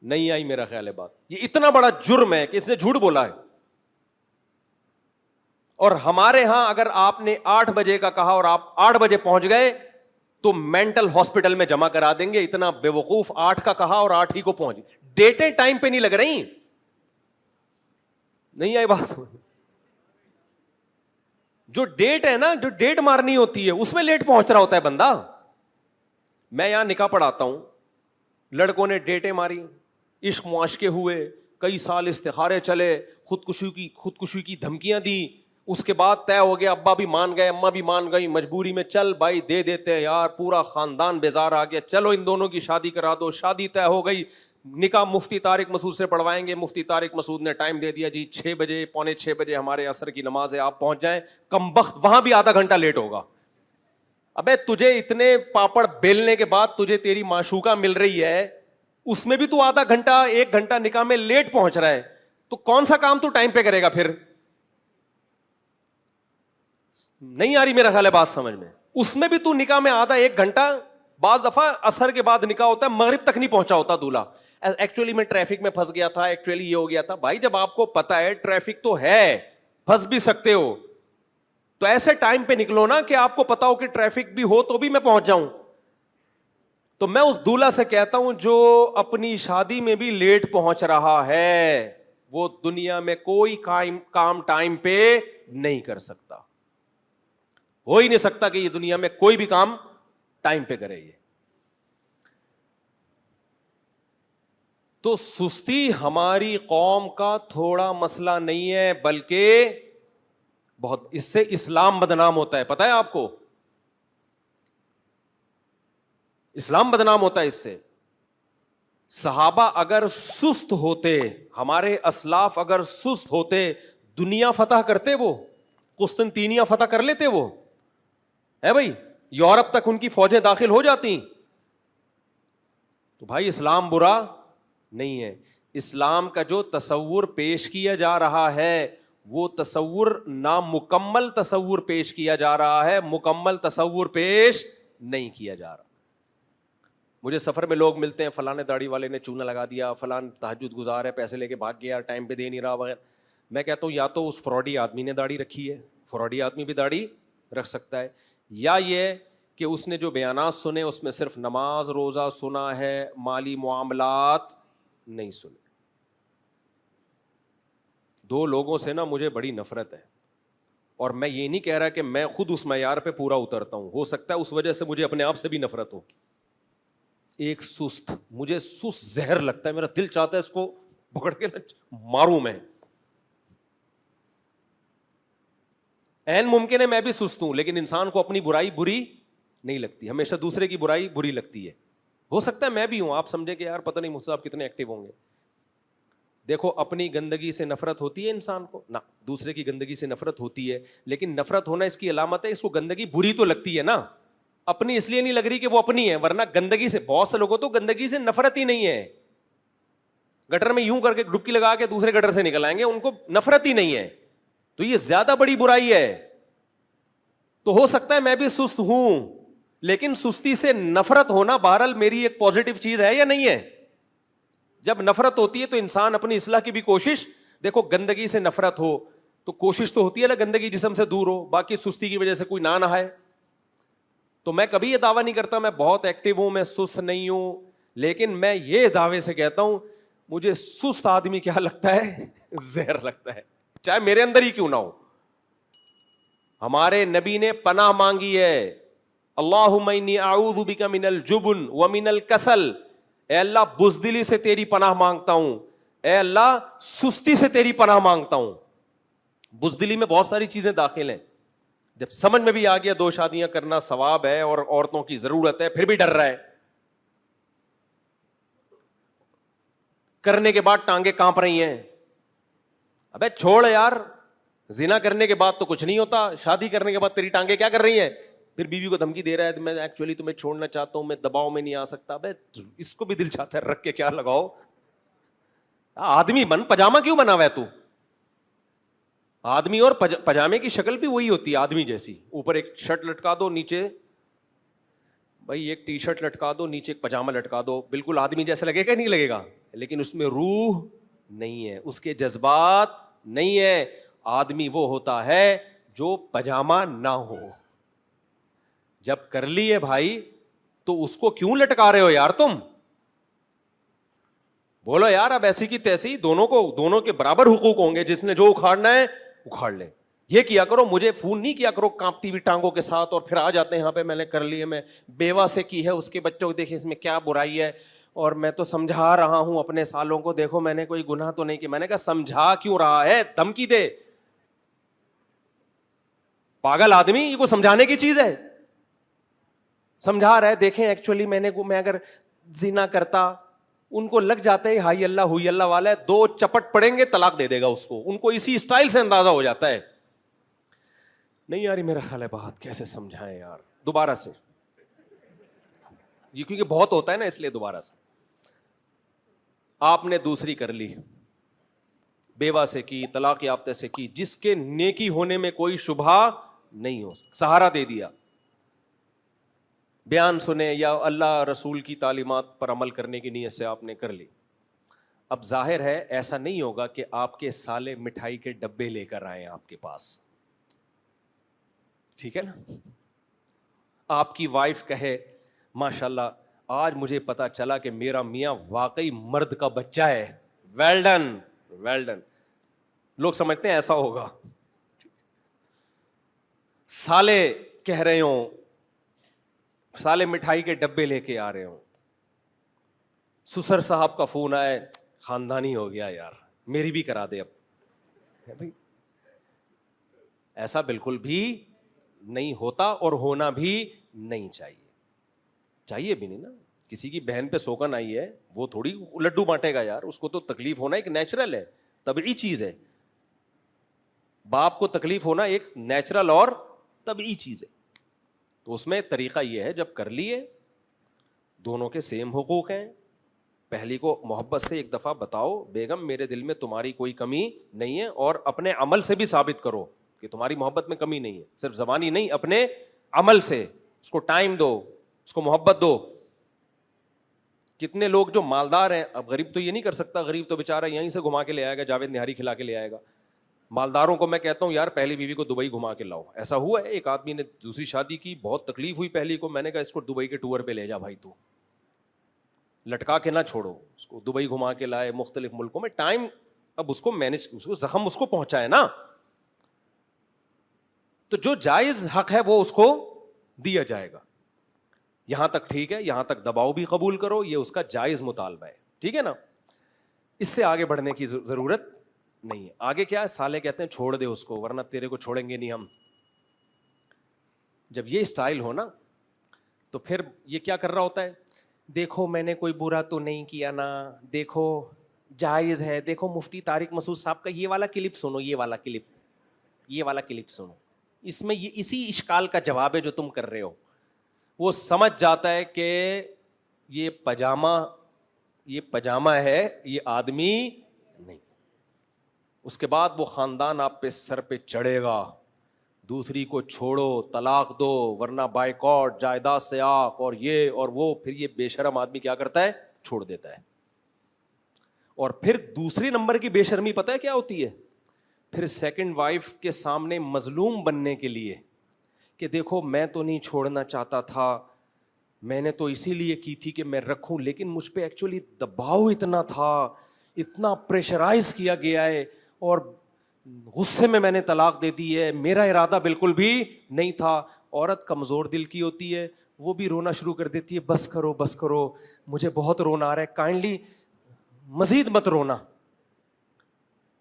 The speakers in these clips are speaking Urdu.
نہیں آئی میرا خیال ہے بات. یہ اتنا بڑا جرم ہے کہ اس نے جھوٹ بولا ہے. اور ہمارے ہاں اگر آپ نے 8 بجے کا کہا اور آپ 8 بجے پہنچ گئے تو مینٹل ہاسپٹل میں جمع کرا دیں گے. اتنا بے وقوف 8 کا کہا اور 8 ہی کو پہنچ. ڈیٹیں ٹائم پہ نہیں لگ رہی. نہیں آئی بات. جو ڈیٹ ہے نا, جو ڈیٹ مارنی ہوتی ہے اس میں لیٹ پہنچ رہا ہوتا ہے بندہ. میں یہاں نکاح پڑھاتا ہوں, لڑکوں نے ڈیٹیں ماری, عشق معاشقے ہوئے, کئی سال استخارے چلے, خودکشی کی دھمکیاں دی, اس کے بعد طے ہو گیا, ابا بھی مان گئے, اماں بھی مان گئی, مجبوری میں چل بھائی دے دیتے ہیں یار, پورا خاندان بیزار آ گیا, چلو ان دونوں کی شادی کرا دو. شادی طے ہو گئی, نکاح مفتی طارق مسعود سے پڑھوائیں گے. مفتی طارق مسعود نے ٹائم دے دیا, جی 6 بجے, 5:45 ہمارے عصر کی نماز ہے, آپ پہنچ جائیں. کمبخت وہاں بھی آدھا گھنٹہ لیٹ ہوگا. ابے تجھے اتنے پاپڑ بیلنے کے بعد تجھے تیری معشوقہ مل رہی ہے, اس میں بھی تو آدھا گھنٹہ 1 گھنٹہ نکاح میں لیٹ پہنچ رہا ہے, تو کون سا کام تو ٹائم پہ کرے گا پھر؟ نہیں آ رہی میرا خیال ہے بات سمجھ میں. اس میں بھی تو نکاح میں آدھا 1 گھنٹہ, بعض دفعہ عصر کے بعد نکاح ہوتا ہے, مغرب تک نہیں پہنچا ہوتا دولہا. ایکچولی میں ٹریفک میں پھنس گیا تھا, ایکچولی یہ ہو گیا تھا. بھائی جب آپ کو پتا ہے ٹریفک تو ہے, پھنس بھی سکتے ہو, تو ایسے ٹائم پہ نکلو نا کہ آپ کو پتا ہو کہ ٹریفک بھی ہو تو بھی میں پہنچ جاؤں. تو میں اس دولہا سے کہتا ہوں جو اپنی شادی میں بھی لیٹ پہنچ رہا ہے, وہ دنیا میں کوئی کام ٹائم پہ نہیں کر سکتا. ہو ہی نہیں سکتا کہ یہ دنیا میں کوئی بھی کام ٹائم پہ کرے. یہ تو سستی ہماری قوم کا تھوڑا مسئلہ نہیں ہے, بلکہ بہت, اس سے اسلام بدنام ہوتا ہے. پتہ ہے آپ کو, اسلام بدنام ہوتا ہے اس سے. صحابہ اگر سست ہوتے, ہمارے اسلاف اگر سست ہوتے, دنیا فتح کرتے, وہ قسطنطینیہ فتح کر لیتے. وہ ہے بھائی, یورپ تک ان کی فوجیں داخل ہو جاتی. تو بھائی اسلام برا نہیں ہے. اسلام کا جو تصور پیش کیا جا رہا ہے وہ تصور نامکمل تصور پیش کیا جا رہا ہے, مکمل تصور پیش نہیں کیا جا رہا. مجھے سفر میں لوگ ملتے ہیں, فلاں داڑھی والے نے چونا لگا دیا, فلاں تہجد گزار ہے, پیسے لے کے بھاگ گیا, ٹائم پہ دے نہیں رہا وغیرہ. میں کہتا ہوں یا تو اس فراڈی آدمی نے داڑھی رکھی ہے, فراڈی آدمی بھی داڑھی رکھ سکتا ہے, یا یہ کہ اس نے جو بیانات سنے اس میں صرف نماز روزہ سنا ہے, مالی معاملات نہیں سنے. 2 لوگوں سے نا مجھے بڑی نفرت ہے, اور میں یہ نہیں کہہ رہا کہ میں خود اس معیار پہ پورا اترتا ہوں, ہو سکتا ہے اس وجہ سے مجھے اپنے آپ سے بھی نفرت ہو. ایک سست, مجھے سست زہر لگتا ہے, میرا دل چاہتا ہے اس کو پکڑ کے ماروں میں. عین ممکن ہے میں بھی سست ہوں, لیکن انسان کو اپنی برائی بری نہیں لگتی, ہمیشہ دوسرے کی برائی بری لگتی ہے. ہو سکتا ہے میں بھی ہوں, آپ سمجھے کہ یار پتہ نہیں مجھ سے آپ کتنے ایکٹیو ہوں گے. دیکھو اپنی گندگی سے نفرت ہوتی ہے انسان کو نہ, دوسرے کی گندگی سے نفرت ہوتی ہے, لیکن نفرت ہونا اس کی علامت ہے, اس کو گندگی بری تو لگتی ہے نا, اپنی اس لیے نہیں لگ رہی کہ وہ اپنی ہے, ورنہ گندگی سے, بہت سے لوگوں تو گندگی سے نفرت ہی نہیں ہے, گٹر میں یوں کر کے ڈبکی لگا کے دوسرے گٹر سے نکل آئیں گے, ان کو نفرت ہی نہیں ہے. تو یہ زیادہ بڑی برائی ہے. تو ہو سکتا ہے میں بھی سست ہوں, لیکن سستی سے نفرت ہونا بہرحال میری ایک پازیٹو چیز ہے یا نہیں ہے؟ جب نفرت ہوتی ہے تو انسان اپنی اصلاح کی بھی کوشش, دیکھو گندگی سے نفرت ہو تو کوشش تو ہوتی ہے نا گندگی جسم سے دور ہو, باقی سستی کی وجہ سے کوئی نہ نہائے. تو میں کبھی یہ دعویٰ نہیں کرتا میں بہت ایکٹیو ہوں, میں سست نہیں ہوں, لیکن میں یہ دعوے سے کہتا ہوں مجھے سست آدمی کیا لگتا ہے, زہر لگتا ہے, چاہے میرے اندر ہی کیوں نہ ہو. ہمارے نبی نے پناہ مانگی ہے, اللہم انی اعوذ بک من الجبن ومن الکسل, اے اللہ بزدلی سے تیری پناہ مانگتا ہوں, اے اللہ سستی سے تیری پناہ مانگتا ہوں. بزدلی میں بہت ساری چیزیں داخل ہیں. جب سمجھ میں بھی آ گیا 2 شادیاں کرنا ثواب ہے اور عورتوں کی ضرورت ہے, پھر بھی ڈر رہا ہے, کرنے کے بعد ٹانگیں کانپ رہی ہیں. ابے چھوڑ یار, زنا کرنے کے بعد تو کچھ نہیں ہوتا, شادی کرنے کے بعد تیری ٹانگیں کیا کر رہی ہیں؟ پھر بیوی کو دھمکی دے رہا ہے, میں ایکچولی تمہیں چھوڑنا چاہتا ہوں, میں دباؤ میں نہیں آ سکتا. ابے اس کو بھی دل چاہتا ہے رکھ کے کیا لگاؤ, آدمی بن, پجامہ کیوں بنا ہوا ہے تو؟ آدمی اور پجامے کی شکل بھی وہی ہوتی ہے آدمی جیسی, اوپر ایک شرٹ لٹکا دو, نیچے بھائی ایک ٹی شرٹ لٹکا دو, نیچے ایک پاجامہ لٹکا دو, بالکل آدمی جیسا لگے گا نہیں لگے گا, لیکن اس میں روح نہیں ہے, اس کے جذبات نہیں ہے. آدمی وہ ہوتا ہے جو پاجامہ نہ ہو. جب کر لیے بھائی تو اس کو کیوں لٹکا رہے ہو یار تم؟ بولو یار اب ایسی کی تیسی, دونوں کے برابر حقوق ہوں گے, جس نے جو اکھاڑنا ہے اکھاڑ لے. یہ کیا کرو, مجھے فون نہیں کیا کرو کانپتی ہوئی ٹانگوں کے ساتھ اور پھر آ جاتے ہیں یہاں پہ میں نے کر لی ہے, میں بیوہ سے کی ہے, اس کے بچوں کو دیکھیں اس میں کیا برائی ہے, اور میں تو سمجھا رہا ہوں اپنے سالوں کو, دیکھو میں نے کوئی گناہ تو نہیں کیا. میں نے کہا سمجھا کیوں رہا ہے, دھمکی دے. پاگل آدمی, یہ کو سمجھانے کی چیز ہے؟ سمجھا رہا ہے دیکھیں ایکچولی میں اگر زنا کرتا, ان کو لگ جاتا ہے ہائی اللہ ہوئی اللہ والا ہے, 2 چپٹ پڑیں گے طلاق دے دے گا اس کو, ان کو اسی اسٹائل سے اندازہ ہو جاتا ہے. نہیں یار میرا خیال ہے بات کیسے سمجھائیں یار, دوبارہ سے, یہ کیونکہ بہت ہوتا ہے نا اس لیے دوبارہ سے. آپ نے دوسری کر لی, بیوہ سے کی, طلاق یافتہ سے کی, جس کے نیکی ہونے میں کوئی شبہ نہیں ہو سکتا, سہارا دے دیا, بیان سنے یا اللہ رسول کی تعلیمات پر عمل کرنے کی نیت سے آپ نے کر لی. اب ظاہر ہے ایسا نہیں ہوگا کہ آپ کے سالے مٹھائی کے ڈبے لے کر آئے آپ کے پاس, ٹھیک ہے نا. آپ کی وائف کہے ماشاءاللہ آج مجھے پتا چلا کہ میرا میاں واقعی مرد کا بچہ ہے, ویل ڈن ویل ڈن. لوگ سمجھتے ہیں ایسا ہوگا. سالے کہہ رہے ہوں, سالے مٹھائی کے ڈبے لے کے آ رہے ہوں, سسر صاحب کا فون آئے, خاندانی ہو گیا یار, میری بھی کرا دے اب. بھائی ایسا بالکل بھی نہیں ہوتا اور ہونا بھی نہیں چاہیے بھی نہیں نا. کسی کی بہن پہ سوکن آئی ہے, وہ تھوڑی لڈو بانٹے گا یار, اس کو تو تکلیف ہونا ایک نیچرل ہے, طبیعی چیز ہے. باپ کو تکلیف ہونا ایک نیچرل اور طبیعی چیز ہے. تو اس میں طریقہ یہ ہے, جب کر لیے دونوں کے سیم حقوق ہیں, پہلی کو محبت سے ایک دفعہ بتاؤ بیگم میرے دل میں تمہاری کوئی کمی نہیں ہے, اور اپنے عمل سے بھی ثابت کرو کہ تمہاری محبت میں کمی نہیں ہے, صرف زبانی نہیں, اپنے عمل سے. اس کو ٹائم دو, اس کو محبت دو. کتنے لوگ جو مالدار ہیں, اب غریب تو یہ نہیں کر سکتا, غریب تو بیچارہ یہیں سے گھما کے لے آئے گا, جاوید نہاری کھلا کے لے آئے گا. مالداروں کو میں کہتا ہوں یار پہلی بیوی کو دبئی گھما کے لاؤ. ایسا ہوا ہے ایک آدمی نے دوسری شادی کی, بہت تکلیف ہوئی پہلی کو, میں نے کہا اس کو دبئی کے ٹور پہ لے جا بھائی, تو لٹکا کے نہ چھوڑو اس کو. دبئی گھما کے لائے, مختلف ملکوں میں, ٹائم اب اس کو مینج, اس کو زخم اس کو پہنچا ہے نا, تو جو جائز حق ہے وہ اس کو دیا جائے گا. یہاں تک ٹھیک ہے, یہاں تک دباؤ بھی قبول کرو, یہ اس کا جائز مطالبہ ہے, ٹھیک ہے نا. اس سے آگے بڑھنے کی ضرورت نہیں ہے. آگے کیا ہے, سالے کہتے ہیں چھوڑ دے اس کو ورنہ تیرے کو چھوڑیں گے نہیں ہم. جب یہ اسٹائل ہو نا تو پھر یہ کیا کر رہا ہوتا ہے, دیکھو میں نے کوئی برا تو نہیں کیا نا, دیکھو جائز ہے, دیکھو مفتی طارق مسعود صاحب کا یہ والا کلپ سنو, یہ والا کلپ سنو, اس میں یہ اسی اشکال کا جواب ہے جو تم کر رہے ہو. وہ سمجھ جاتا ہے کہ یہ پجامہ ہے, یہ آدمی نہیں. اس کے بعد وہ خاندان آپ پہ سر پہ چڑھے گا, دوسری کو چھوڑو, طلاق دو, ورنہ بائیکاٹ, جائیداد سے آگ, اور یہ اور وہ. پھر یہ بے شرم آدمی کیا کرتا ہے, چھوڑ دیتا ہے. اور پھر دوسری نمبر کی بے شرمی پتہ ہے کیا ہوتی ہے, پھر سیکنڈ وائف کے سامنے مظلوم بننے کے لیے کہ دیکھو میں تو نہیں چھوڑنا چاہتا تھا, میں نے تو اسی لیے کی تھی کہ میں رکھوں, لیکن مجھ پہ ایکچولی دباؤ اتنا تھا, اتنا پریشرائز کیا گیا ہے, اور غصے میں نے طلاق دے دی ہے, میرا ارادہ بالکل بھی نہیں تھا. عورت کمزور دل کی ہوتی ہے, وہ بھی رونا شروع کر دیتی ہے, بس کرو, مجھے بہت رونا آ رہا ہے, کائنڈلی مزید مت رونا.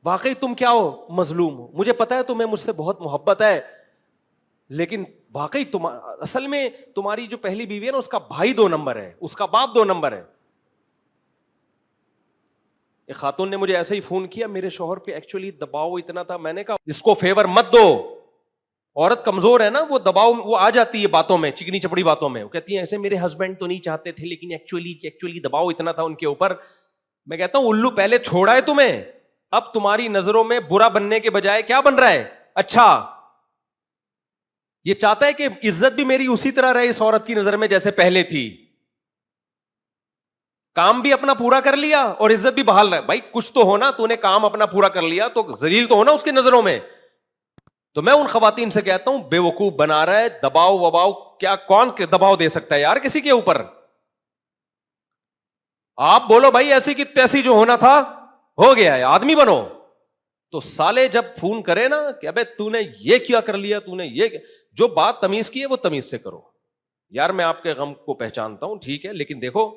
واقعی تم کیا ہو, مظلوم ہو, مجھے پتا ہے تمہیں مجھ سے بہت محبت ہے, لیکن واقعی اصل میں تمہاری جو پہلی بیوی ہے نا, اس کا بھائی 2 نمبر ہے, اس کا باپ 2 نمبر ہے. ایک خاتون نے مجھے ایسے ہی فون کیا, میرے شوہر پہ ایکچولی دباؤ اتنا تھا, میں نے کہا اس کو فیور مت دو, عورت کمزور ہے نا, وہ دباؤ وہ آ جاتی ہے باتوں میں, چکنی چپڑی باتوں میں. وہ کہتی ہیں ایسے میرے ہسبینڈ تو نہیں چاہتے تھے, لیکن ایکچولی دباؤ اتنا تھا ان کے اوپر. میں کہتا ہوں الو پہلے چھوڑا ہے تمہیں, اب تمہاری نظروں میں برا بننے کے بجائے کیا بن رہا ہے, اچھا. یہ چاہتا ہے کہ عزت بھی میری اسی طرح رہے اس عورت کی نظر میں جیسے پہلے تھی, کام بھی اپنا پورا کر لیا اور عزت بھی بحال رہا. بھائی کچھ تو ہونا, تو نے کام اپنا پورا کر لیا تو ذلیل تو ہونا اس کی نظروں میں. تو میں ان خواتین سے کہتا ہوں بے وقوف بنا رہا ہے, دباؤ وباؤ کیا, کون دباؤ دے سکتا ہے یار کسی کے اوپر؟ آپ بولو بھائی ایسی کی تیسی جو ہونا تھا ہو گیا ہے, آدمی بنو. تو سالے جب فون کرے نا کہ ابے تو نے یہ کیا کر لیا, تو نے یہ, جو بات تمیز کی ہے وہ تمیز سے کرو. یار میں آپ کے غم کو پہچانتا ہوں ٹھیک ہے, لیکن دیکھو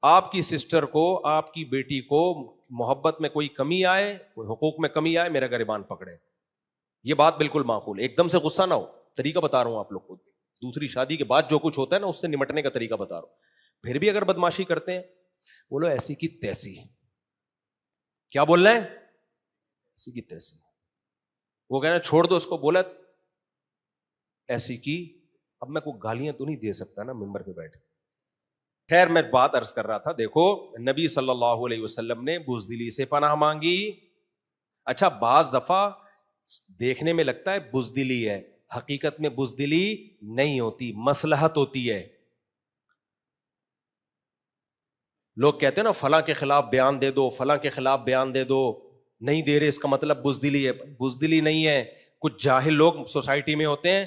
آپ کی سسٹر کو, آپ کی بیٹی کو محبت میں کوئی کمی آئے, کوئی حقوق میں کمی آئے, میرا گریبان پکڑے. یہ بات بالکل معقول, ایک دم سے غصہ نہ ہو, طریقہ بتا رہا ہوں آپ لوگ کو. دوسری شادی کے بعد جو کچھ ہوتا ہے نا اس سے نمٹنے کا طریقہ بتا رہا ہوں. پھر بھی اگر بدماشی کرتے ہیں بولو ایسی کی تیسی. کیا بول رہے ہیں؟ ایسی کی تیسی. وہ کہنا چھوڑ دو اس کو, بولا ایسی کی. اب میں کوئی گالیاں تو نہیں دے سکتا نا ممبر پہ بیٹھ. خیر میں بات عرض کر رہا تھا, دیکھو نبی صلی اللہ علیہ وسلم نے بزدلی سے پناہ مانگی. اچھا بعض دفعہ دیکھنے میں لگتا ہے بزدلی ہے, حقیقت میں بزدلی نہیں ہوتی, مصلحت ہوتی ہے. لوگ کہتے ہیں نا فلاں کے خلاف بیان دے دو, فلاں کے خلاف بیان دے دو, نہیں دے رہے اس کا مطلب بزدلی ہے. بزدلی نہیں ہے. کچھ جاہل لوگ سوسائٹی میں ہوتے ہیں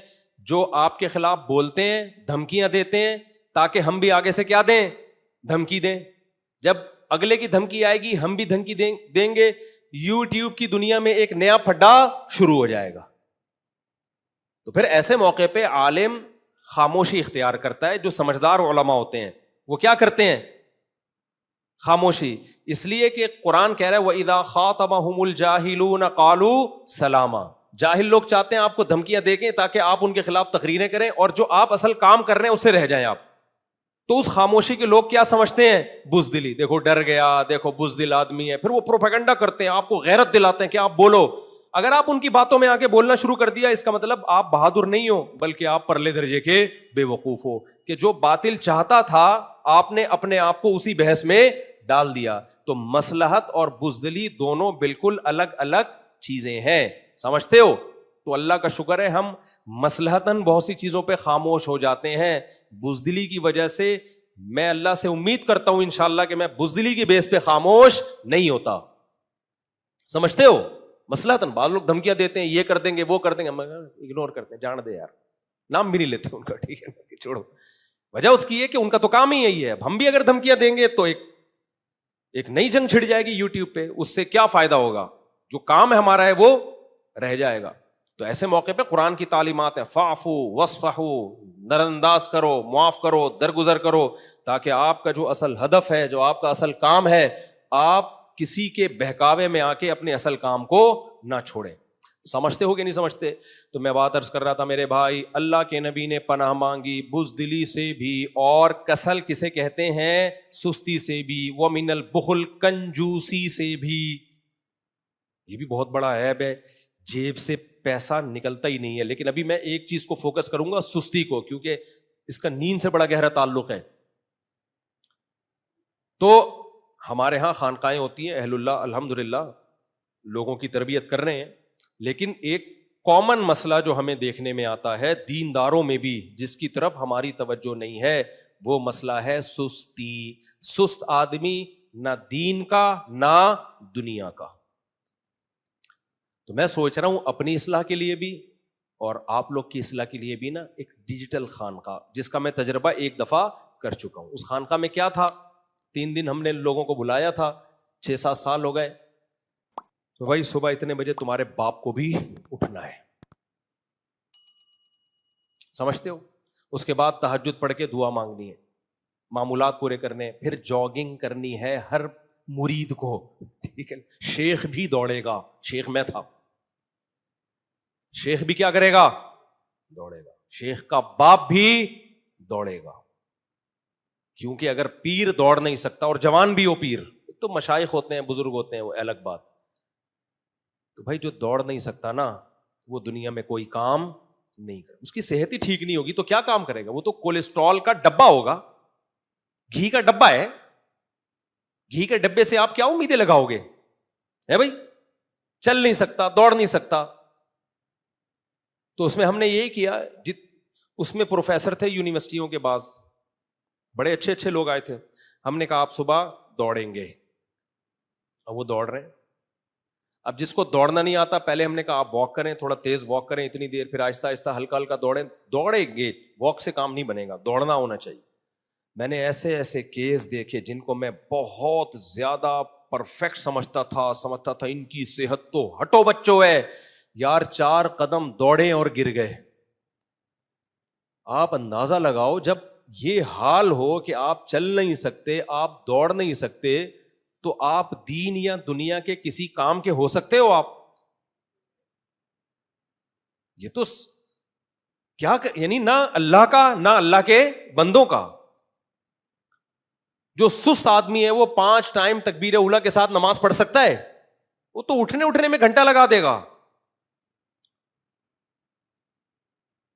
جو آپ کے خلاف بولتے ہیں, دھمکیاں دیتے ہیں تاکہ ہم بھی آگے سے کیا دیں, دھمکی دیں. جب اگلے کی دھمکی آئے گی ہم بھی دھمکی دیں گے. یوٹیوب کی دنیا میں ایک نیا پھڈا شروع ہو جائے گا. تو پھر ایسے موقع پہ عالم خاموشی اختیار کرتا ہے. جو سمجھدار علماء ہوتے ہیں وہ کیا کرتے ہیں؟ خاموشی. اس لیے کہ قرآن کہہ رہا ہے وَإِذَا خَاطَبَهُمُ الْجَاهِلُونَ قَالُوا سَلَامًا. جاہل لوگ چاہتے ہیں آپ کو دھمکیاں دے کے تاکہ آپ ان کے خلاف تقریریں کریں, اور جو آپ اصل کام کر رہے ہیں اس سے رہ جائیں آپ. تو اس خاموشی کے لوگ کیا سمجھتے ہیں؟ بزدلی. دیکھو ڈر گیا, دیکھو بزدل آدمی ہے. پھر وہ پروپیگنڈا کرتے ہیں, آپ کو غیرت دلاتے ہیں کہ آپ بولو. اگر آپ ان کی باتوں میں آ کے بولنا شروع کر دیا اس کا مطلب آپ بہادر نہیں ہو بلکہ آپ پرلے درجے کے بے وقوف ہو, کہ جو باطل چاہتا تھا آپ نے اپنے آپ کو اسی بحث میں ڈال دیا. تو مصلحت اور بزدلی دونوں بالکل الگ الگ چیزیں ہیں, سمجھتے ہو؟ تو اللہ کا شکر ہے ہم مصلحتاً بہت سی چیزوں پہ خاموش ہو جاتے ہیں. بزدلی کی وجہ سے میں اللہ سے امید کرتا ہوں انشاءاللہ کہ میں بزدلی کی بیس پہ خاموش نہیں ہوتا. سمجھتے ہو؟ مصلحتاً بعض لوگ دھمکیاں دیتے ہیں, یہ کر دیں گے وہ کر دیں گے, اگنور کرتے ہیں, جان دے یار, نام بھی نہیں لیتے ان کا, ٹھیک ہے چھوڑو. وجہ اس کی ہے کہ ان کا تو کام ہی یہی ہے. اب ہم بھی اگر دھمکیاں دیں گے تو ایک نئی جنگ چھڑ جائے گی یوٹیوب پہ, اس سے کیا فائدہ ہوگا؟ جو کام ہے ہمارا ہے وہ رہ جائے گا. تو ایسے موقع پہ قرآن کی تعلیمات ہیں, فاعفو وصفحو, نظر انداز کرو, معاف کرو, درگزر کرو, تاکہ آپ کا جو اصل ہدف ہے, جو آپ کا اصل کام ہے, آپ کسی کے بہکاوے میں آ کے اپنے اصل کام کو نہ چھوڑیں. سمجھتے ہو کہ نہیں سمجھتے؟ تو میں بات عرض کر رہا تھا میرے بھائی, اللہ کے نبی نے پناہ مانگی بزدلی سے بھی, اور کسل کسے کہتے ہیں؟ سستی سے بھی. ومن البخل, کنجوسی سے بھی. یہ بھی بہت بڑا عیب ہے, جیب سے پیسہ نکلتا ہی نہیں ہے. لیکن ابھی میں ایک چیز کو فوکس کروں گا, سستی کو, کیونکہ اس کا نیند سے بڑا گہرا تعلق ہے. تو ہمارے ہاں خانقاہیں ہوتی ہیں, اہل اللہ الحمدللہ لوگوں کی تربیت کر رہے ہیں, لیکن ایک کامن مسئلہ جو ہمیں دیکھنے میں آتا ہے دینداروں میں بھی, جس کی طرف ہماری توجہ نہیں ہے, وہ مسئلہ ہے سستی. سست آدمی نہ دین کا نہ دنیا کا. تو میں سوچ رہا ہوں اپنی اصلاح کے لیے بھی اور آپ لوگ کی اصلاح کے لیے بھی نا ایک ڈیجیٹل خانقاہ, جس کا میں تجربہ ایک دفعہ کر چکا ہوں. اس خانقاہ میں کیا تھا, 3 دن ہم نے لوگوں کو بلایا تھا, 6-7 سال ہو گئے. تو بھائی صبح اتنے بجے تمہارے باپ کو بھی اٹھنا ہے, سمجھتے ہو؟ اس کے بعد تہجد پڑھ کے دعا مانگنی ہے, معمولات پورے کرنے, پھر جاگنگ کرنی ہے ہر مرید کو, ٹھیک ہے. شیخ بھی دوڑے گا, شیخ میں تھا, شیخ بھی کیا کرے گا؟ دوڑے گا. شیخ کا باپ بھی دوڑے گا, کیونکہ اگر پیر دوڑ نہیں سکتا اور جوان بھی ہو پیر, تو مشائخ ہوتے ہیں, بزرگ ہوتے ہیں, وہ الگ بات. تو بھائی جو دوڑ نہیں سکتا نا, وہ دنیا میں کوئی کام نہیں کرے. اس کی صحت ہی ٹھیک نہیں ہوگی تو کیا کام کرے گا؟ وہ تو کولیسٹرول کا ڈبہ ہوگا, گھی کا ڈبہ ہے, گھی کے ڈبے سے آپ کیا امیدیں لگاؤ گے؟ ہے بھائی, چل نہیں سکتا, دوڑ نہیں سکتا. تو اس میں ہم نے یہی کیا، اس میں پروفیسر تھے یونیورسٹیوں کے بعض، بڑے اچھے اچھے لوگ آئے تھے. ہم نے کہا آپ صبح دوڑیں گے. اب وہ دوڑ رہے ہیں. اب جس کو دوڑنا نہیں آتا، پہلے ہم نے کہا آپ واک کریں، تھوڑا تیز واک کریں اتنی دیر، پھر آہستہ آہستہ ہلکا ہلکا دوڑیں. دوڑیں گے، واک سے کام نہیں بنے گا، دوڑنا ہونا چاہیے. میں نے ایسے ایسے کیس دیکھے جن کو میں بہت زیادہ پرفیکٹ سمجھتا تھا ان کی صحت تو ہٹو بچو ہے یار، 4 قدم دوڑے اور گر گئے. آپ اندازہ لگاؤ، جب یہ حال ہو کہ آپ چل نہیں سکتے، آپ دوڑ نہیں سکتے، تو آپ دین یا دنیا کے کسی کام کے ہو سکتے ہو آپ؟ یہ تو کیا یعنی نہ اللہ کا نہ اللہ کے بندوں کا. جو سست آدمی ہے وہ 5 ٹائم تکبیر اولیٰ کے ساتھ نماز پڑھ سکتا ہے؟ وہ تو اٹھنے میں گھنٹہ لگا دے گا.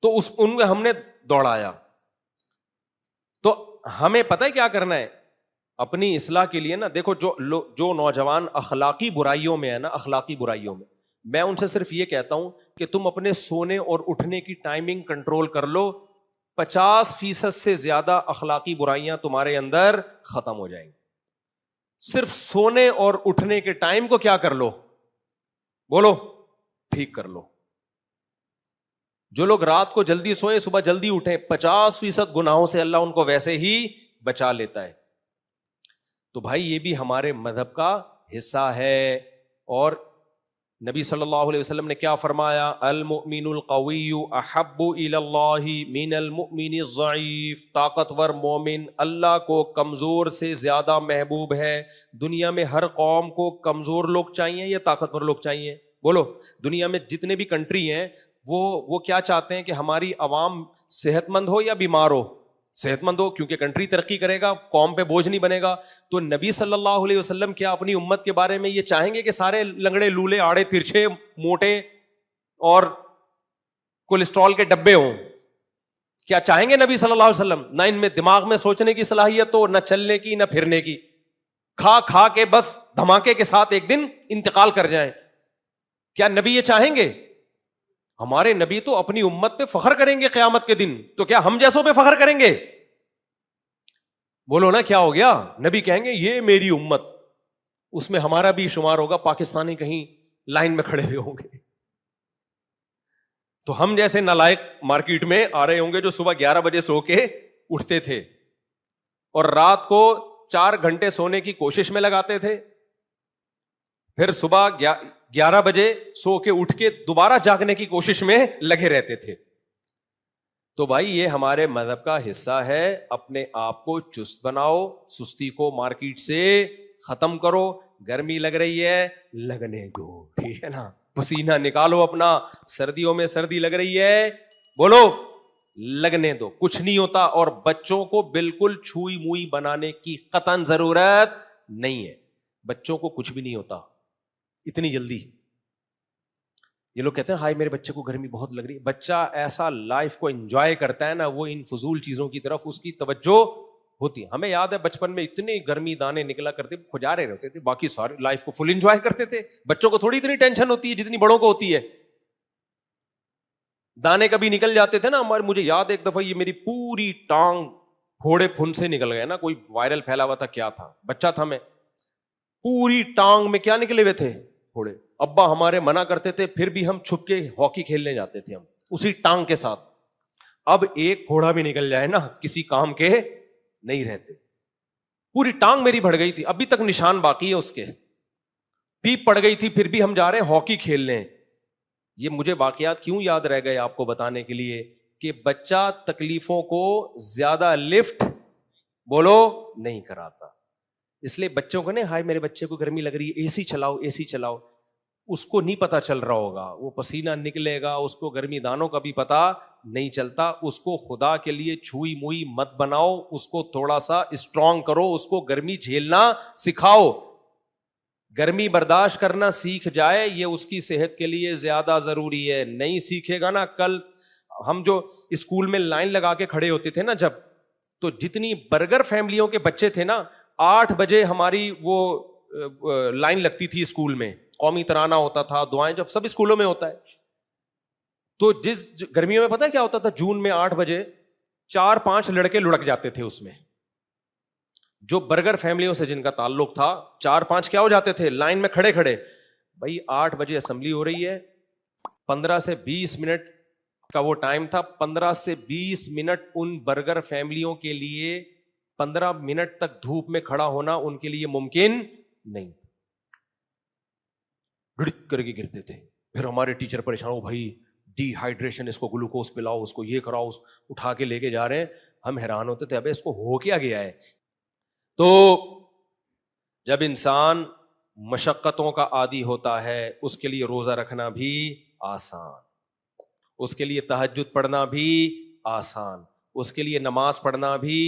تو ان میں ہم نے دوڑایا. تو ہمیں پتہ ہے کیا کرنا ہے اپنی اصلاح کے لیے نا. دیکھو جو نوجوان اخلاقی برائیوں میں ہے نا، اخلاقی برائیوں میں ان سے صرف یہ کہتا ہوں کہ تم اپنے سونے اور اٹھنے کی ٹائمنگ کنٹرول کر لو. 50% سے زیادہ اخلاقی برائیاں تمہارے اندر ختم ہو جائیں گی. صرف سونے اور اٹھنے کے ٹائم کو کیا کر لو، بولو، ٹھیک کر لو. جو لوگ رات کو جلدی سوئے صبح جلدی اٹھیں، 50% گناہوں سے اللہ ان کو ویسے ہی بچا لیتا ہے. تو بھائی یہ بھی ہمارے مذہب کا حصہ ہے. اور نبی صلی اللہ علیہ وسلم نے کیا فرمایا؟ المؤمن القوی احب الی اللہ من المؤمن الضعیف. طاقتور مومن اللہ کو کمزور سے زیادہ محبوب ہے. دنیا میں ہر قوم کو کمزور لوگ چاہیے یا طاقتور لوگ چاہیے؟ بولو. دنیا میں جتنے بھی کنٹری ہیں وہ کیا چاہتے ہیں کہ ہماری عوام صحت مند ہو یا بیمار ہو؟ صحت مند ہو، کیونکہ کنٹری ترقی کرے گا، قوم پہ بوجھ نہیں بنے گا. تو نبی صلی اللہ علیہ وسلم کیا اپنی امت کے بارے میں یہ چاہیں گے کہ سارے لنگڑے لولے آڑے ترچھے موٹے اور کولیسٹرول کے ڈبے ہوں؟ کیا چاہیں گے نبی صلی اللہ علیہ وسلم؟ نہ ان میں دماغ میں سوچنے کی صلاحیت ہو، نہ چلنے کی، نہ پھرنے کی. کھا کے بس دھماکے کے ساتھ ایک دن انتقال کر جائیں. کیا نبی یہ چاہیں گے؟ ہمارے نبی تو اپنی امت پہ فخر کریں گے قیامت کے دن. تو کیا ہم جیسوں پہ فخر کریں گے؟ بولو نا کیا ہو گیا؟ نبی کہیں گے یہ میری امت، اس میں ہمارا بھی شمار ہوگا. پاکستانی کہیں لائن میں کھڑے ہوئے ہوں گے. تو ہم جیسے نالائق مارکیٹ میں آ رہے ہوں گے جو صبح 11 بجے سو کے اٹھتے تھے اور رات کو 4 گھنٹے سونے کی کوشش میں لگاتے تھے، پھر صبح 11 بجے سو کے اٹھ کے دوبارہ جاگنے کی کوشش میں لگے رہتے تھے. تو بھائی یہ ہمارے مذہب کا حصہ ہے. اپنے آپ کو چست بناؤ، سستی کو مارکیٹ سے ختم کرو. گرمی لگ رہی ہے، لگنے دو، ٹھیک ہے نا. پسینہ نکالو اپنا. سردیوں میں سردی لگ رہی ہے، بولو، لگنے دو، کچھ نہیں ہوتا. اور بچوں کو بالکل چھوئی موئی بنانے کی قطعاً ضرورت نہیں ہے. بچوں کو کچھ بھی نہیں ہوتا اتنی جلدی. یہ لوگ کہتے ہیں ہائی میرے بچے کو گرمی بہت لگ رہی ہے. بچہ ایسا لائف کو انجوائے کرتا ہے نا، وہ ان فضول چیزوں کی طرف اس کی توجہ ہوتی ہے. ہمیں یاد ہے بچپن میں اتنے گرمی دانے نکلا کرتے، کھجارے رہتے تھے، باقی سارے لائف کو فل انجوائے کرتے تھے. بچوں کو تھوڑی اتنی ٹینشن ہوتی ہے جتنی بڑوں کو ہوتی ہے. دانے کبھی نکل جاتے تھے نا ہمارے. مجھے یاد ایک دفعہ یہ میری پوری ٹانگ پھوڑے پھن سے نکل گئے نا. کوئی وائرل پھیلا ہوا تھا، کیا تھا، بچہ تھا میں. پوری ٹانگ میں کیا نکلے ہوئے تھے؟ پھوڑے. ابا ہمارے منع کرتے تھے، پھر بھی ہم چھپ کے ہاکی کھیلنے جاتے تھے ہم اسی ٹانگ کے ساتھ. اب ایک پھوڑا بھی نکل جائے نا کسی کام کے نہیں رہتے. پوری ٹانگ میری بڑھ گئی تھی، ابھی تک نشان باقی ہے اس کے. پیپ پڑ گئی تھی، پھر بھی ہم جا رہے ہیں ہاکی کھیلنے. یہ مجھے واقعات کیوں یاد رہ گئے آپ کو بتانے کے لیے کہ بچہ تکلیفوں کو زیادہ لفٹ بولو نہیں کراتا. اس لیے بچوں کو نہیں، ہائے میرے بچے کو گرمی لگ رہی ہے، اے سی چلاؤ، اے سی چلاؤ. اس کو نہیں پتا چل رہا ہوگا، وہ پسینہ نکلے گا، اس کو گرمی دانوں کا بھی پتا نہیں چلتا. اس کو خدا کے لیے چھوئی موئی مت بناؤ، اس کو تھوڑا سا اسٹرانگ کرو، اس کو گرمی جھیلنا سکھاؤ. گرمی برداشت کرنا سیکھ جائے، یہ اس کی صحت کے لیے زیادہ ضروری ہے. نہیں سیکھے گا نا، کل ہم جو اسکول میں لائن لگا کے کھڑے ہوتے تھے نا جب، تو جتنی برگر فیملیوں کے بچے تھے نا، 8 بجے ہماری وہ لائن لگتی تھی اسکول میں. قومی ترانہ ہوتا تھا، دعائیں، جب سب اسکولوں میں ہوتا ہے. تو جس گرمیوں میں پتہ ہے کیا ہوتا تھا, جون میں 8 بجے 4-5 لڑکے لڑک جاتے تھے اس میں, جو برگر فیملیوں سے جن کا تعلق تھا, 4-5 کیا ہو جاتے تھے لائن میں کھڑے کھڑے. بھائی 8 بجے اسمبلی ہو رہی ہے, 15 سے 20 منٹ کا وہ ٹائم تھا, 15 سے 20 منٹ ان برگر فیملیوں کے لیے 15 منٹ تک دھوپ میں کھڑا ہونا ان کے لیے ممکن نہیں تھا. لڑک کر کے گرتے تھے. پھر ہمارے ٹیچر پریشان ہو, بھائی ڈی ہائیڈریشن, اس کو گلوکوز پلاؤ, اس کو یہ کراؤ, اٹھا کے لے کے جا رہے ہیں. ہم حیران ہوتے تھے, ابے اس کو ہو کیا گیا ہے. تو جب انسان مشقتوں کا عادی ہوتا ہے, اس کے لیے روزہ رکھنا بھی آسان, اس کے لیے تہجد پڑھنا بھی آسان, اس کے لیے نماز پڑھنا بھی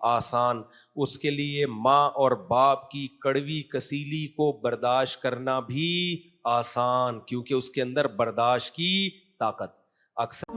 آسان, اس کے لیے ماں اور باپ کی کڑوی کسیلی کو برداشت کرنا بھی آسان, کیونکہ اس کے اندر برداشت کی طاقت. اکثر